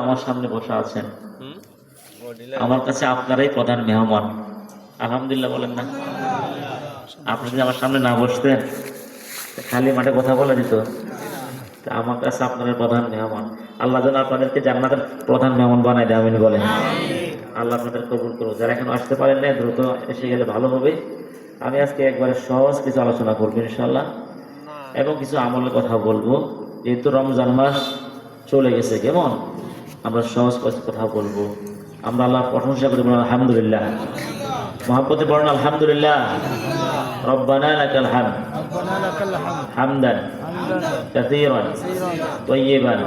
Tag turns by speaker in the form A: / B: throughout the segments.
A: আমার সামনে বসা আছেন, আমার কাছে আপনারাই প্রধান মেহমান। আলহামদুলিল্লাহ বলেন না? আপনি যদি আমার সামনে না বসতেন, খালি মাঠে কথা বলে দিত। আমার কাছে আপনারা প্রধান মেহমান। আল্লাহ যেন আপনাদেরকে জান্নাতের প্রধান মেহমান বানাই দেয়, আমিন বলেন। আল্লাহ আপনাদের কবুল করুন। যারা এখন আসতে পারেন না, দ্রুত এসে গেলে ভালো হবে। আমি আজকে একবারে সহজ কিছু আলোচনা করবো ইনশাল্লাহ, এবং কিছু আমলের কথা বলবো। যেহেতু রমজান মাস চলে গেছে, কেমন আমরা সহজ কথা বলবো। আমরা আল্লাহ প্রশংসা করি, বলেন আলহামদুলিল্লাহ। মহাব্বতে পড়েন আলহামদুলিল্লাহ। রব্বানা লাকাল হামদ হামদান কাসীরান তাইয়িবান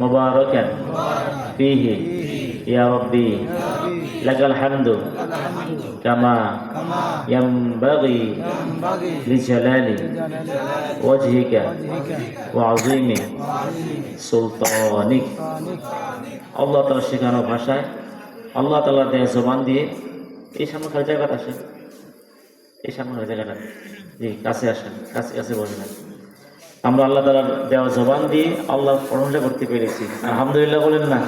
A: মুবারাকান ফীহি ইয়া রাব্বি লাকাল হামদু কামা ইয়ানবাগি লিজালালি ওয়াজহিকা ওয়া আযীমি সুলতানিক। আল্লাহ তাআলা শেখানো ভাষায়, আল্লাহ তাআলা দেয়া জবান দিয়ে, এই সামনে খালি জায়গাটা আসেন, এই সামনে খালি জায়গাটা, জি কাছে আসেন, কাছে কাছে বসেন। আমরা আল্লাহ তাআলার দেওয়া জবান দিয়ে আল্লাহ প্রশংসা করতে পেরেছি, আলহামদুলিল্লাহ বলেন না?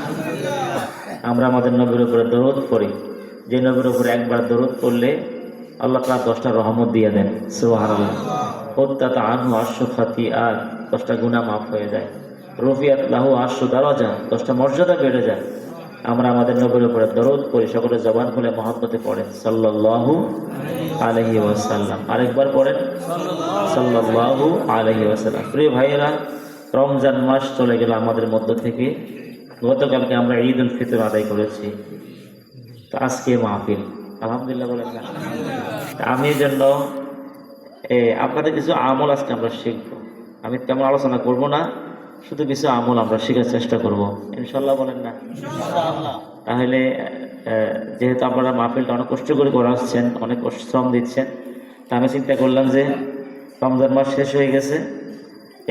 A: আমরা আমাদের নবীর উপরে দরুদ পড়ি, যে নবীর উপরে একবার দরুদ পড়লে আল্লাহ তাআলা 10টা রহমত দিয়ে দেন, সুবহানাল্লাহ। উত্তাতা আনহু আশু খাতিআত, 10টা গুনাহ মাফ হয়ে যায়। রফিয়াত লাহু আশু দারাজা, 10টা মর্যাদা বেড়ে যায়। আমরা আমাদের নবীর উপরে দরুদ পড়ি, সকলে জবান খুলে মহব্বতে পড়েন সাল্লাল্লাহু আলাইহি ওয়াসাল্লাম। আরেকবার পড়েন সাল্লাল্লাহু আলাইহি ওয়াসাল্লাম। প্রিয় ভাইয়েরা, রমজান মাস চলে গেল আমাদের মধ্য থেকে। গতকালকে আমরা ঈদ উল ফিতর আদায় করেছি, তো আজকে মাহফিল, আলহামদুলিল্লাহ বলেন না? আমি এই জন্য আপনাদের কিছু আমল আজকে আমরা শিখবো। আমি তেমন আলোচনা করব না, শুধু কিছু আমল আমরা শেখার চেষ্টা করব, ইনশাল্লাহ বলেন না? তাহলে যেহেতু আপনারা মাহফিলটা অনেক কষ্ট করে করাচ্ছেন, অনেক শ্রম দিচ্ছেন, তা আমি চিন্তা করলাম যে রমজান মাস শেষ হয়ে গেছে,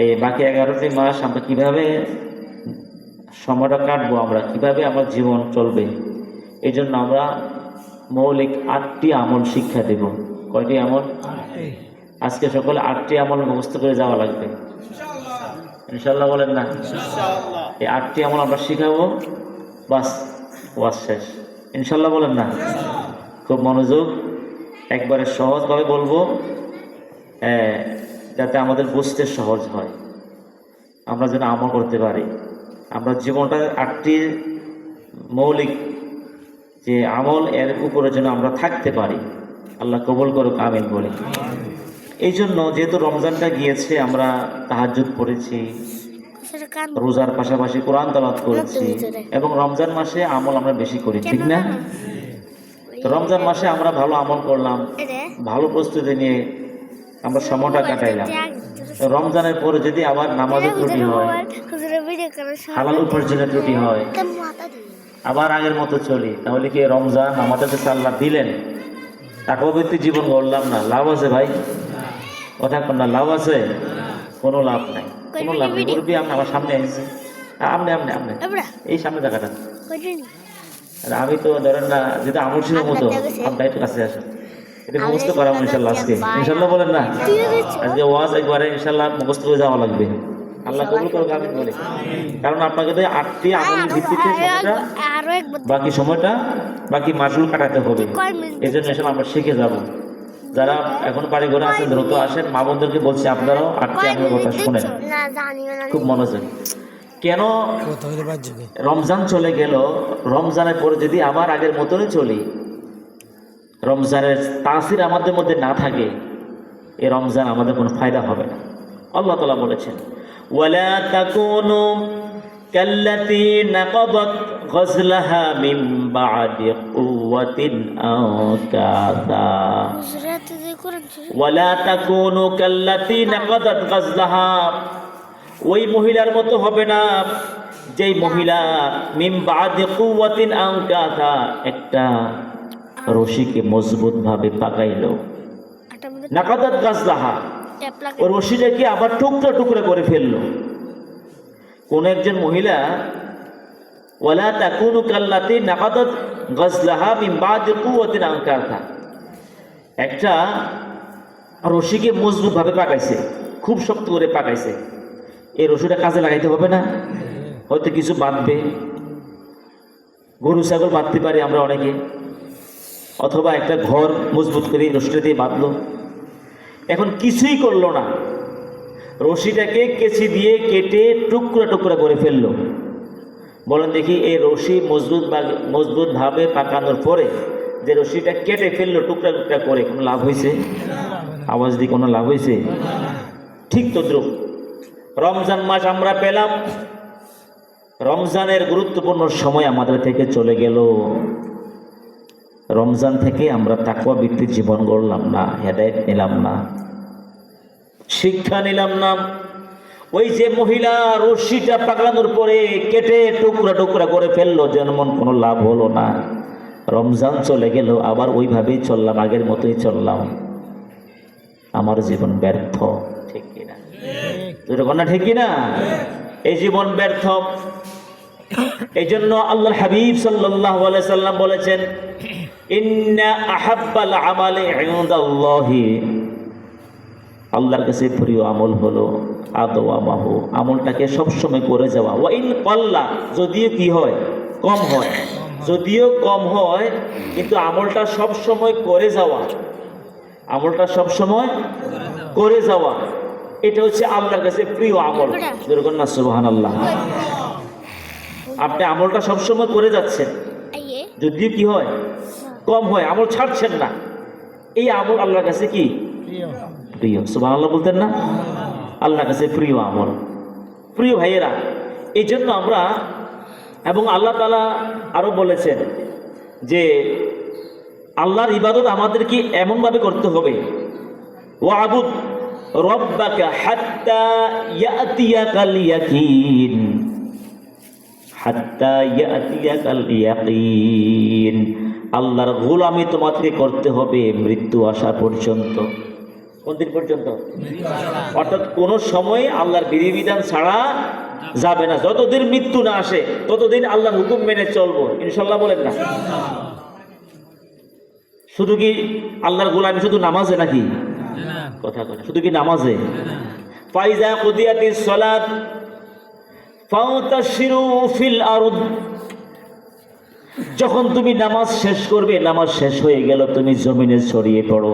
A: এই বাকি 11টি মাস আমরা কিভাবে সময়টা কাটবো, আমরা কিভাবে আমার জীবন চলবে, এই জন্য আমরা মৌলিক 8টি আমল শিক্ষা দেব। কয়টি আমল? আজকে সকলে 8টি আমল মুখস্থ করে যাওয়া লাগবে, ইনশাল্লাহ বলেন না? এই 8টি আমল আমরা শিখাবো, বাস ওয়াজ শেষ, ইনশাল্লাহ বলেন না? খুব মনোযোগ, একবারে সহজভাবে বলবো, যাতে আমাদের বুঝতে সহজ হয়, আমরা যেন আমল করতে পারি। আমরা জীবনটা 8টি মৌলিক যে আমল, এর উপরে যেন আমরা থাকতে পারি। আল্লাহ কবুল করুক, আমিন বলি। এই জন্য যেহেতু রমজানটা গিয়েছে, আমরা তাহাজ্জুদ পড়েছি, রোজার পাশাপাশি কোরআন তেলাওয়াত করেছি, এবং রমজান মাসে আমল আমরা বেশি করি, ঠিক না? তো রমজান মাসে আমরা ভালো আমল করলাম, ভালো প্রস্তুতি নিয়ে আমরা সময়টা কাটাইলাম। রমজানের পরে যদি আবার নামাজের ত্রুটি হয়, হালাল উপার্জনের ত্রুটি হয়, আবার আগের মতো চলি, তাহলে কি রমজান আমাদের কাছে আল্লাহ দিলেন, টাকাভিত্তিক জীবন গড়লাম না, লাভ আছে ভাই? কথা কোন না, লাভ আছে? কোনো লাভ নাই, কোনো লাভ নেই। মুরব্বী আপনি আমার সামনে আসছে, আপনি এই সামনে জায়গাটা, আমি তো ধরেন না, যেটা আমল ছিল মতো, আপনার একটু কাছে আসেন, এটা মুখস্থ করা ইনশাল্লাহ আজকে, ইনশাল্লাহ বলেন না? আজকে ওয়াজ একবারে ইনশাল্লাহ মুখস্থ করে যাওয়া লাগবে, আল্লাহ কবুল করুক, আমিন বলে। কারণ আপনাকে তো 8টি আমলের ভিত্তিতে সময়টা বাকি মাসগুলো কাটাতে হবে, এই জন্য ইনশাল্লাহ আমরা শিখে যাব। যারা এখন বাড়ি ঘরে আছেন দ্রুত আসেন, মা বোনদেরকে বলছি আপনারাও 8টি আমলের কথা শুনেন, খুব মনোযোগ। কেন রমজান চলে গেল, রমজানের পরে যদি আবার আগের মতনই চলি, রমজানের তাসির আমাদের মধ্যে না থাকে, এই রমজান আমাদের কোনো ফায়দা হবে না। আল্লাহ তাআলা বলেছেন, ওয়ালা তাকুনু কাল্লাতী নাকাদাত গজলাহা মিন বা'দি কুওয়াতিন আনকাসা। ওয়ালা তাকুনু কাল্লাতী নাকাদাত গজলাহা, ওই মহিলার মতো হবে না যেই মহিলা মিন বা'দি কুওয়াতিন আনকাসা, একটা রশিকে মজবুত ভাবে পাকাইল। নাকাদাত গজলাহা, ওই রশিটাকে আবার টুকরা টুকরা করে ফেললো। কোন একজন মহিলা, ওয়ালা তাকুনু কাল্লাতী নাকাদাত গজলাহা মিন বা'দি কুওয়াতিন আনকাসা, একটা রশিকে মজবুত ভাবে পাকাইছে, খুব শক্ত করে পাকাইছে, এই রশিটা কাজে লাগাইতে হবে না? হয়তো কিছু বাঁধবে, গরু ছাগল বাঁধতে পারি আমরা অনেকে, অথবা একটা ঘর মজবুত করে রশি দিয়ে বাঁধলো। এখন কিছুই করলো না, রশিটাকে কেচি দিয়ে কেটে টুকরা টুকরা করে ফেললো। বলেন দেখি, এই রশি মজবুতভাবে পাকানোর পরে যে রশিটা কেটে ফেললো টুকরা টুকরা করে, কোনো লাভ হয়েছে? আওয়াজ দিয়ে কোনো লাভ হয়েছে? ঠিক তদ্রুপ রমজান মাস আমরা পেলাম, রমজানের গুরুত্বপূর্ণ সময় আমাদের থেকে চলে গেল। রমজান থেকে আমরা তাকওয়া ভিত্তিক জীবন গড়লাম না, হেদায়েত নিলাম না, শিক্ষা নিলাম না। ওই যে মহিলা রশিটা পাকড়ানোর পরে কেটে টুকরা টুকরা করে ফেললো, যেমন কোনো লাভ হলো না। রমজান চলে গেল, আবার ওইভাবেই চললাম, আগের মতোই চললাম। আমার জীবন ব্যর্থ, ঠিক কিনা? না ঠিক কিনা? এই জীবন ব্যর্থ। এই জন্য আল্লাহর হাবিব সাল্লাল্লাহু আলাইহি সাল্লাম বলেছেন, ইন্না আহাব্বাল আমালি ইনদাল্লাহি, আল্লাহর কাছে প্রিয় আমল হলো আদওয়ামাহু, আমলটাকে সবসময় করে যাওয়া। ওয়া ইন কাল্লা, যদিও কি হয়, কম হয়, যদিও কম হয়, কিন্তু আমলটা সবসময় করে যাওয়া, আমলটা সবসময় করে যাওয়া, এটা হচ্ছে আল্লাহর কাছে প্রিয় আমল। যেরকম না সুবহানাল্লাহ, আপনি আমলটা সবসময় করে যাচ্ছেন, যদিও কি হয়, কম হয়, আমল ছাড়ছেন না, এই আমল আল্লাহর কাছে কি প্রিয়। সুবহানাল্লাহ বলতেন না? আল্লাহর কাছে প্রিয় আমল। প্রিয় ভাইয়েরা, এই জন্য আমরা, এবং আল্লাহ তাআলা আরো বলেছেন যে আল্লাহর ইবাদত আমাদেরকে এমনভাবে করতে হবে, ওয়াবুদ রব্বাকা হাত্তা ইয়াতিয়াকাল ইয়াকিন, হাত্তা ইয়াতিয়াকাল ইয়াকিন, আল্লাহর গোলামি তোমাকে করতে হবে মৃত্যু আসা পর্যন্ত। কোন দিন পর্যন্ত? অর্থাৎ কোন সময় আল্লাহর বিধিবিধান ছাড়া যাবে না। যতদিন মৃত্যু না আসে ততদিন আল্লাহর হুকুম মেনে চলবো, ইনশাল্লাহ বলেন না? শুধু কি আল্লাহর গোলামি শুধু নামাজে নাকি? কথা কথা, শুধু কি নামাজে? ফাইজা কুদিয়াতিস সালাত ফাউতাশিরু ফিল আরদ, যখন তুমি নামাজ শেষ করবে, নামাজ শেষ হয়ে গেল, তুমি জমিনে ছড়িয়ে পড়ো।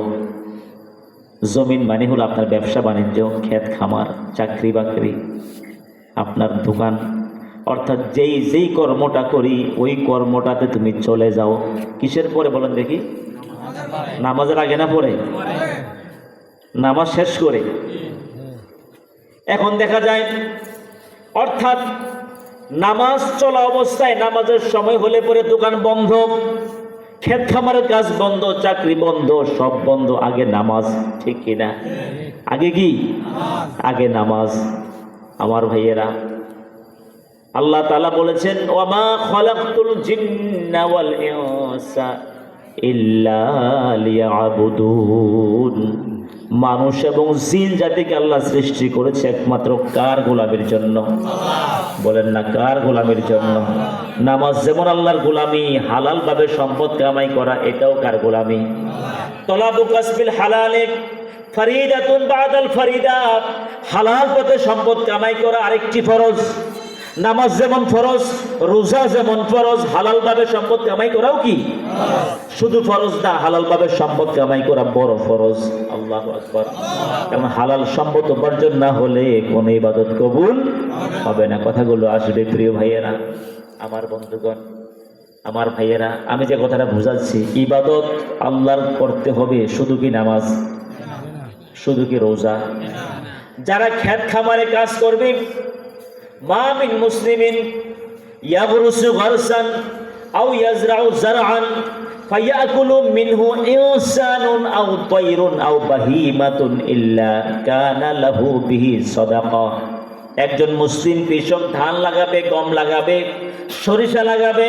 A: জমিন মানে হলো আপনার ব্যবসা বাণিজ্য, ক্ষেত খামার, চাকরি বাকরি, আপনার দোকান, অর্থাৎ যেই কর্মটা করি ওই কর্মটাতে তুমি চলে যাও। কিসের পরে বলেন দেখি? নামাজের আগে না পরে? নামাজ শেষ করে। এখন দেখা যায়, অর্থাৎ নামাজ চলা অবস্থায়, নামাজের সময় হলে পরে দোকান বন্ধ, ক্ষেত খামারের কাজ বন্ধ, চাকরি বন্ধ, সব বন্ধ, আগে নামাজ, ঠিক কিনা? আগে কি? আগে নামাজ। আমার ভাইয়েরা, আল্লাহ তাআলা বলেছেন, ওয়ামা খালাকতুল জিন্না ওয়াল ইনসা ইল্লা লিয়াবুদুন, মানুষ এবং জিন জাতিকে আল্লাহ সৃষ্টি করেছে একমাত্র কার গোলামির জন্য? বলেন না, কার গোলামির জন্য? নামাজ যেমন আল্লাহর গোলামি, হালাল ভাবে সম্পদ কামাই করা এটাও কার গোলামি? তলাবু কাসবিল হালালে ফরিদাতুন বাদাল ফরিদাত, হালাল পথে সম্পদ কামাই করা আরেকটি ফরজ। নামাজ যেমন ফরজ, রোজা যেমন ফরজ, হালাল ভাবে সম্পদ কামাই করাও কি শুধু ফরজ না, হালাল ভাবে সম্পদ কামাই করা বড় ফরজ। আল্লাহু আকবার। কারণ হালাল সম্পদ উপার্জন না হলে কোন ইবাদত কবুল হবে না। কথাগুলো আসবে প্রিয় ভাইয়েরা, আমার বন্ধুগণ, আমার ভাইয়েরা, আমি যে কথাটা বুঝাচ্ছি, ইবাদত আল্লাহর করতে হবে, শুধু কি নামাজ, শুধু কি রোজা? যারা ক্ষেত খামারে কাজ করবে, মা মিন মুসলিমিন ইয়াগরুসু গারসান আও ইয়াজরাউ যারআন ফায়াকুলু মিনহু ইনসানুন আও তায়রুন আও বাহিমাতুন ইল্লা কানা লাহু বিহি সাদাকা। একজন মুসলিম কৃষক ধান লাগাবে, গম লাগাবে, সরিষা লাগাবে,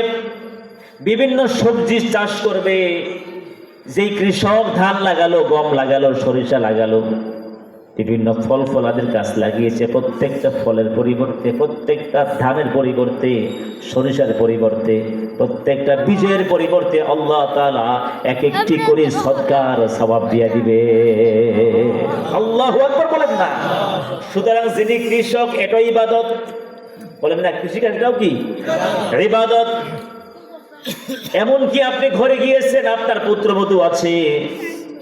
A: বিভিন্ন সবজি চাষ করবে। যেই কৃষক ধান লাগালো, গম লাগালো, সরিষা লাগালো, বিভিন্ন ফল ফলাদের গাছ লাগিয়েছে, প্রত্যেকটা ফলের পরিবর্তে, প্রত্যেকটা ধানের পরিবর্তে, সরিষার পরিবর্তে, প্রত্যেকটা বীজের পরিবর্তে আল্লাহ তাআলা এক একটি করে সদকার সওয়াব দিয়ে দিবে। আল্লাহু আকবার বলেন না? সুতরাং যিনি কৃষক, এটাই ইবাদত। বলেন না, কৃষিকাজটাও কি ইবাদত? এমনকি আপনি ঘরে গিয়েছেন, আপনার পুত্রবধূ আছে,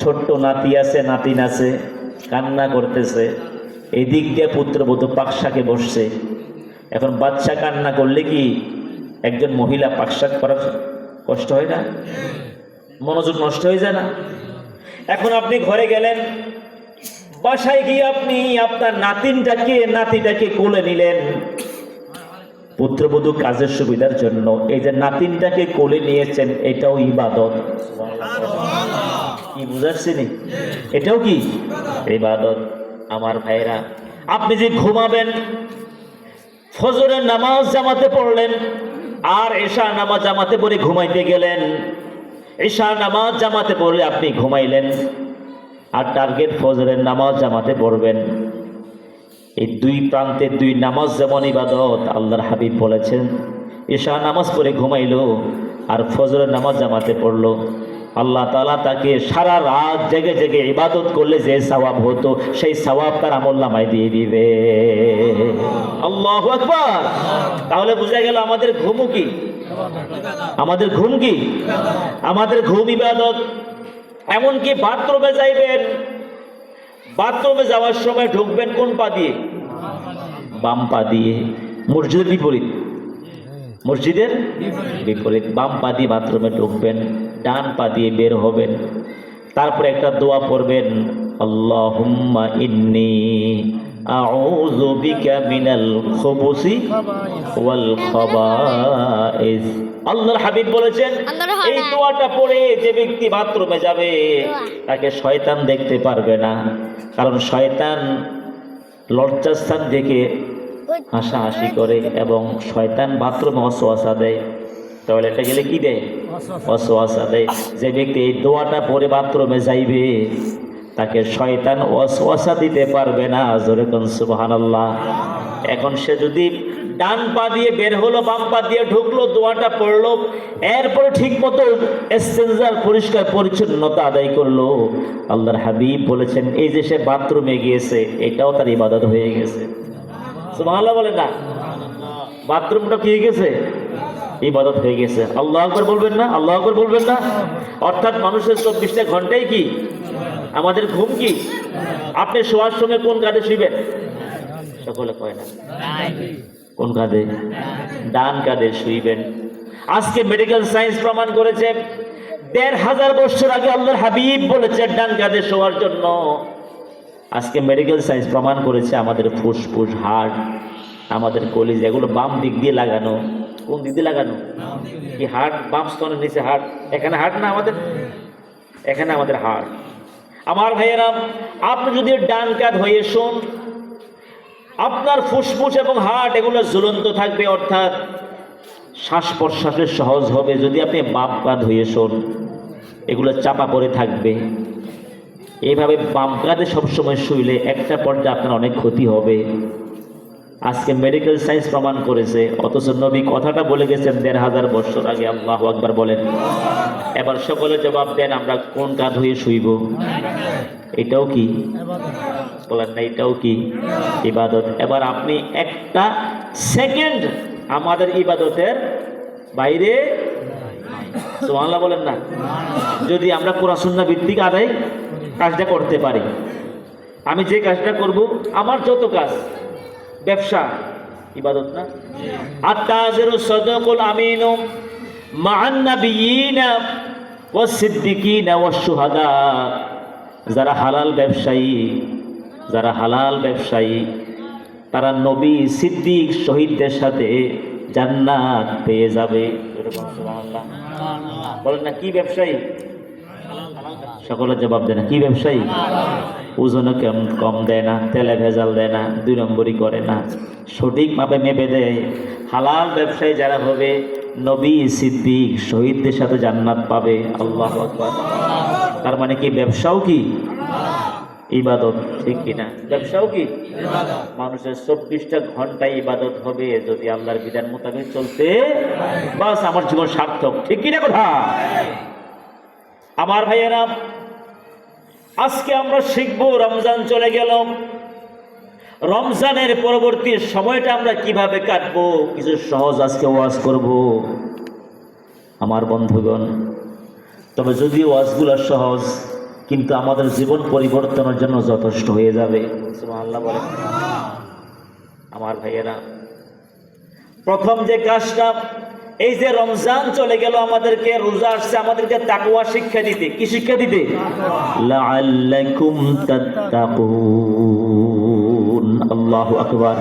A: ছোট্ট নাতি আছে, নাতিন আছে, কান্না করতেছে, এদিক দিয়ে পুত্রবধূ পাকশাকে বসছে। এখন বাচ্চা কান্না করলে কি একজন মহিলা পাকশাক করার কষ্ট হয় না? মনোযোগ নষ্ট হয়ে যায় না? এখন আপনি ঘরে গেলেন, বাসায় গিয়ে আপনি আপনার নাতিটাকে কোলে নিলেন। পুত্রবধূ কাজের সুবিধার জন্য এই যে নাতিনটাকে কোলে নিয়েছেন, এটাও ইবাদত। কি বুঝাচ্ছিনি? এটাও কি ইবাদত? আমার ভাইরা, আপনি যে ঘুমাবেন, ফজরের নামাজ জামাতে পড়লেন আর এশা নামাজ জামাতে পড়ে ঘুমাইতে গেলেন, এশা নামাজ জামাতে পড়লে আপনি ঘুমাইলেন আর টার্গেট ফজরের নামাজ জামাতে পড়বেন। এই দুই প্রান্তের দুই নামাজ যেমন ইবাদত, আল্লাহর হাবিব বলেছেন এশা নামাজ পড়ে ঘুমাইলো আর ফজরের নামাজ জামাতে পড়লো, আল্লাহ তাআলা তাকে সারা রাত জেগে জেগে ইবাদত করলে যে সওয়াব হতো সেই সওয়াব তার আমলনামায় দিয়ে দিবে। আল্লাহু আকবার। তাহলে বোঝা গেল আমাদের ঘুমও কি? আমাদের ঘুম কি? আমাদের ঘুম ইবাদত। এমনকি বাথরুমে যাইবেন, বাথরুমে যাওয়ার সময় ঢুকবেন কোন পা দিয়ে? বাম পা দিয়ে। মসজিদের বিপরীত, মসজিদের বিপরীত বাম পা দিয়ে বাথরুমে ঢুকবেন, ডান পা দিয়ে বের হবেন। তারপরে একটা দোয়া পড়বেন, আল্লাহুম্মা ইন্নী আউযু বিকা মিনাল খুবুসি ওয়াল খাবাইস। আল্লাহর হাবিব বলেছেন এই দোয়াটা পড়ে যে ব্যক্তি বাথরুমে যাবে তাকে শয়তান দেখতে পারবে না, কারণ শয়তান লজ্জাস্থান দেখে হাসাহাসি করে এবং শয়তান বাথরুমে ওয়াসওয়াসা দেয়, টয়লেটে গেলে কি দেয়? ওয়াসওয়াসা দেয়। যে ব্যক্তি এই দোয়াটা পড়ে বাথরুমে যাইবে তাকে শয়তান ওয়াসওয়াসা দিতে পারবে না। জোরে কোন সুবহানাল্লাহ। এখন সে যদি ডান পা দিয়ে বের হলো, বাম পা দিয়ে ঢুকলো, দোয়াটা পড়লো, এরপরে ঠিক মতো ইস্তেনজার পরিষ্কার পরিচ্ছন্নতা আদায় করলো, আল্লাহর হাবিব বলেছেন এই যে সে বাথরুমে গিয়েছে এটাও তার ইবাদত হয়ে গেছে। সুবহানাল্লাহ বলে না? বাথরুমটা কি হয়ে গেছে? ইবাদত হয়ে গেছে। আল্লাহু আকবার বলবেন না? আল্লাহু আকবার বলবেন না? অর্থাৎ মানুষের 24টা ঘন্টাই কি আমাদের ঘুম কি? আপনি শোয়ার সময় কোন কাঁধে শুইবেন? সকলে কয় না। কোন কাঁধে? ডান কাঁধে শুইবেন। আজকে মেডিকেল সায়েন্স প্রমাণ করেছে ১৫০০ বছর আগে আল্লাহর হাবিব বলেছেন ডান কাঁধে শোয়ার জন্য। আজকে মেডিকেল সায়েন্স প্রমাণ করেছে আমাদের ফুসফুস, হার্ট, আমাদের কলিজা এগুলো বাম দিক দিয়ে লাগানো। কোন দিক দিয়ে লাগানো? কি হার্ট বাম স্তনের নিচে হার্ট, এখানে হার্ট না আমাদের, এখানে আমাদের হার্ট। আমার ভাইয়েরা, আপনি যদি ডান কাঁধ হয়ে শোন, আপনার ফুসফুস এবং হার্ট এগুলো ঝুলন্ত থাকবে, অর্থাৎ শ্বাস প্রশ্বাসের সহজ হবে। যদি আপনি বাম কাঁধ হয়ে শোন, এগুলো চাপা পড়ে থাকবে। এইভাবে বাম কাঁধে সবসময় শুইলে একটা পর্যায়ে আপনার অনেক ক্ষতি হবে। আজকে মেডিকেল সায়েন্স প্রমাণ করেছে, অথচ নবী কথাটা বলে গেছেন ১৫০০ বছর আগে। আল্লাহু আকবার বলেন। এবার সকলে জবাব দেন, আমরা কোন কাঁধ হয়ে শুইব? এটাও কি বলেন না? এটাও কি ইবাদত? এবার আপনি একটা সেকেন্ড আমাদের ইবাদতের বাইরে, সুবহানাল্লাহ বলেন না? যদি আমরা কোরআন সুন্নাহ ভিত্তিক আদায় কাজটা করতে পারি, আমি যে কাজটা করব, আমার যত কাজ, ব্যবসা ইবাদত না? আত-তাজিরু সাদাকুল আমিনু মা'আন নাবিয়িনা ওয়াস সিদ্দিকিনা ওয়াশ শুহাদা। যারা হালাল ব্যবসায়ী, যারা হালাল ব্যবসায়ী তারা নবী, সিদ্দিক, শহীদদের সাথে জান্নাত পেয়ে যাবে। সুবহানাল্লাহ বলেন না? কি ব্যবসায়ী? সকলে জবাব দেয় না। কি ব্যবসায়ী? ওজনও কম দেয় না, তেলে ভেজাল দেয় না, 2 নম্বরই করে না, সঠিকভাবে মেপে দেয়। হালাল ব্যবসায়ী যারা হবে নবী, সিদ্দিক, শহীদদের সাথে জান্নাত পাবে। আল্লাহু আকবার। তার মানে কি ব্যবসাও কি ইবাদত? ঠিক কিনা? ব্যবসাও কি ইবাদত? মানুষের 24টা ঘন্টায় ইবাদত হবে যদি আল্লাহর বিধান মোতাবেক চলতে, বাস আমার জীবন সার্থক। ঠিক কিনা কথা? আমার ভাইয়েরা, আজকে আমরা শিখব, রমজান চলে গেল, রমজানের পরবর্তী সময়টা আমরা কিভাবে কাটবো, কিছু সহজ আজকে ওয়াজ করব। আমার বন্ধুগণ, তবে যদিও ওয়াজগুলো সহজ, কিন্তু আমাদের জীবন পরিবর্তনের জন্য যথেষ্ট হয়ে যাবে। সুবহানাল্লাহ বলেন। আমার ভাইয়েরা, প্রথম যে কাজটা, এই যে রমজান চলে গেল, আমাদেরকে রোজা আসছে, আমাদেরকে তাকওয়া শিক্ষা দিতে। কি শিক্ষা দিতে? লাআল্লাকুম তাত্তাকুন। আল্লাহু আকবার।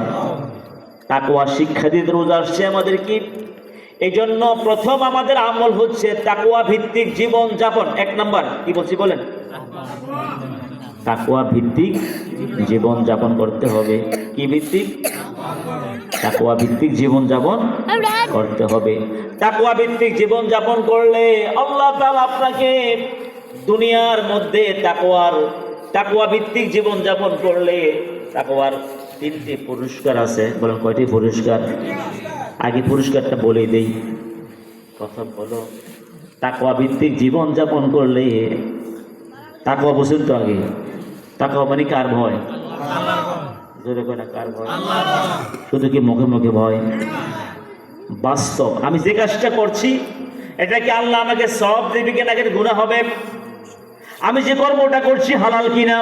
A: তাকওয়া শিক্ষা দিতে রোজা আসছে আমাদেরকে। এই জন্য প্রথম আমাদের আমল হচ্ছে তাকওয়া ভিত্তিক জীবন যাপন। এক নাম্বার কি বলছি বলেন? তাকওয়া ভিত্তিক জীবন যাপন করতে হবে। কি ভিত্তিক? তাকওয়া ভিত্তিক জীবন যাপন করতে হবে। তাকওয়া ভিত্তিক জীবন যাপন করলে আল্লাহ তাআলা আপনাকে দুনিয়ার মধ্যে তাকওয়া ভিত্তিক জীবন যাপন করলে তাকওয়ার 3টি পুরস্কার আছে। বলেন কয়টি পুরস্কার? আগে পুরস্কারটা বলে দেই। প্রথম হলো তাকওয়া ভিত্তিক জীবন যাপন করলে, তাকওয়া বুঝেন তো আগে, তাকওয়া মানে কার ভয়? জোরে কয় না, কার ভয়? শুধু কি মুখে মুখে ভয়? বাস্তব আমি যে কাজটা করছি এটা কি আল্লাহ আমাকে সওয়াব দেবে কিনা, গুনাহ হবে? আমি যে কর্মটা করছি হালাল কিনা?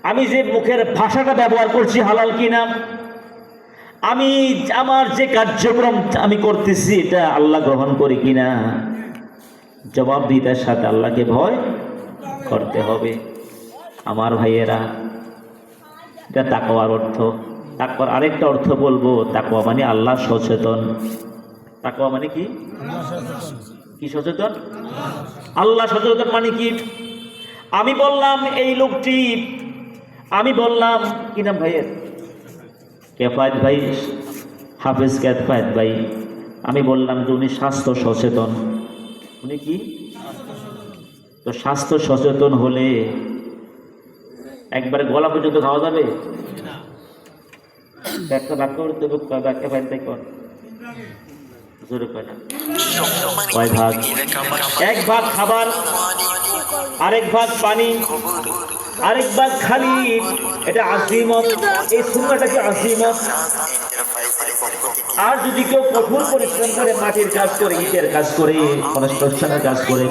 A: আমি যে মুখের ভাষাটা ব্যবহার করছি হালাল কিনা? আমি আমার যে কার্যক্রম আমি করতেছি এটা আল্লাহ গ্রহণ করি কিনা? জবাবদিহিতার সাথে আল্লাহকে ভয় করতে হবে। আমার ভাইয়েরা, এটা তাকওয়ার অর্থ। তাকওয়ার আরেকটা অর্থ বলবো, তাকওয়া মানে আল্লাহ সচেতন। তাকওয়া মানে কি? কি সচেতন? আল্লাহ সচেতন মানে কি? আমি বললাম এই লোকটি, আমি বললাম কি নাম ভাইয়ের? কেফায়েত ভাই, হাফেজ কেফায়েত ভাই। আমি বললাম যে উনি স্বাস্থ্য সচেতন। উনি কি? তো স্বাস্থ্য সচেতন হলে একবারে গলা পর্যন্ত খাওয়া যাবে? একটা বাক্য করতে ব্যাখ্যা পাইতে কর। জোরে কয় না। কয় ভাগ? এক ভাগ খাবার, আরেক ভাগ পানি, আরেক ভাগ খালি। এটা আজিমত। এই সুন্নাহটা কি আজিমত? আর যদি কেউ কঠোর পরিশ্রম করে, মাটির কাজ করে, ইটের কাজ করে, কনস্ট্রাকশনের কাজ করে,